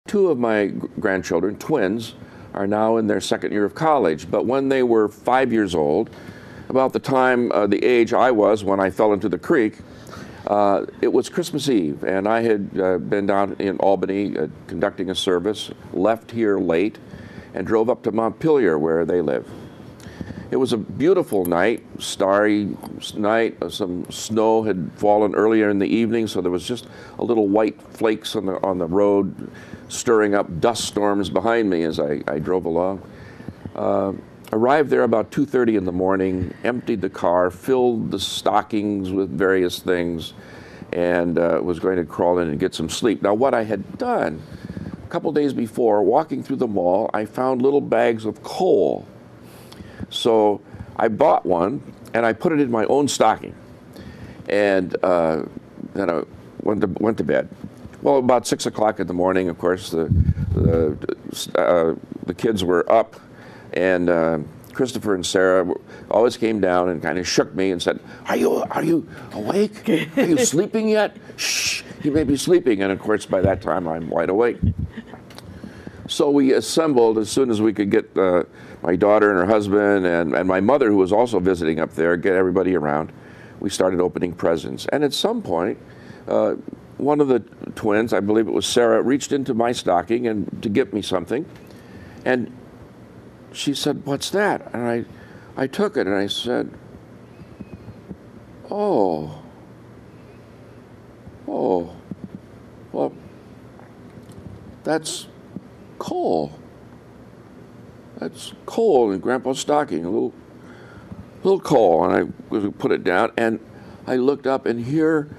Two of my grandchildren, twins, are now in their second year of college. But when they were 5 years old, about the time, the age I was when I fell into the creek, it was Christmas Eve, and I had been down in Albany conducting a service, left here late, and drove up to Montpelier where they live. It was a beautiful night, starry night. Some snow had fallen earlier in the evening, so there was just a little white flakes on the road, stirring up dust storms behind me as I drove along. Arrived there about 2:30 in the morning, emptied the car, filled the stockings with various things, and was going to crawl in and get some sleep. Now, what I had done a couple days before, walking through the mall, I found little bags of coal. So I bought one, and I put it in my own stocking, and then I went to bed. Well, about 6 o'clock in the morning, of course, the kids were up, and Christopher and Sarah always came down and kind of shook me and said, are you awake? Are you sleeping yet? Shh, you may be sleeping. And of course, by that time, I'm wide awake. So we assembled as soon as we could get my daughter and her husband and my mother, who was also visiting up there, get everybody around. We started opening presents. And at some point, one of the twins, I believe it was Sarah, reached into my stocking and to get me something. And she said, what's that? And I took it and I said, oh, well, that's coal. That's coal in Grandpa's stocking, a little coal. And I put it down, and I looked up, and here,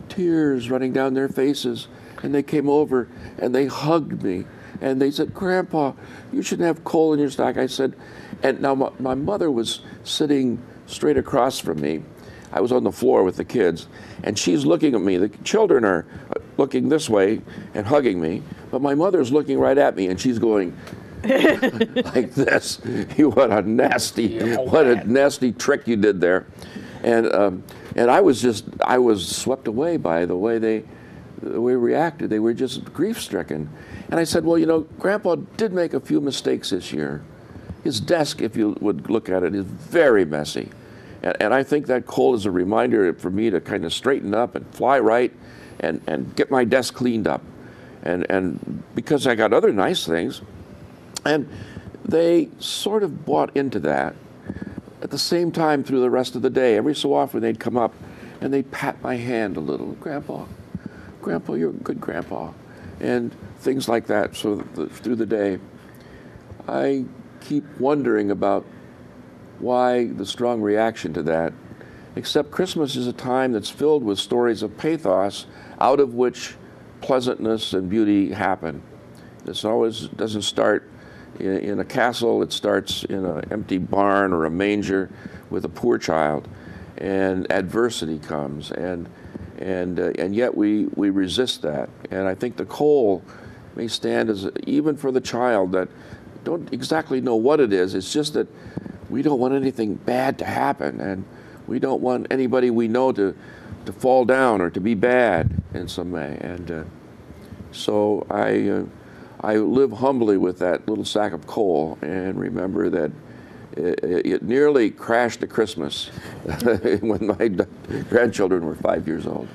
tears running down their faces, and they came over and they hugged me, and they said, Grandpa, you shouldn't have coal in your stock. I said, and now my mother was sitting straight across from me. I was on the floor with the kids, and she's looking at me. The children are looking this way and hugging me, but my mother's looking right at me, and she's going like this. What a nasty trick you did there. And I was swept away by the way they reacted. They were just grief-stricken. And I said, well, you know, Grandpa did make a few mistakes this year. His desk, if you would look at it, is very messy. And I think that coal is a reminder for me to kind of straighten up and fly right and get my desk cleaned up. And because I got other nice things. And they sort of bought into that. At the same time, through the rest of the day, every so often they'd come up and they'd pat my hand a little. Grandpa, you're a good grandpa. And things like that. So through the day, I keep wondering about why the strong reaction to that, except Christmas is a time that's filled with stories of pathos, out of which pleasantness and beauty happen. This always doesn't start in a castle. It starts in an empty barn or a manger with a poor child, and adversity comes, and yet we resist that. And I think the coal may stand as, even for the child that don't exactly know what it is, it's just that we don't want anything bad to happen, and we don't want anybody we know to fall down or to be bad in some way. And so I live humbly with that little sack of coal and remember that it nearly crashed the Christmas when my grandchildren were 5 years old.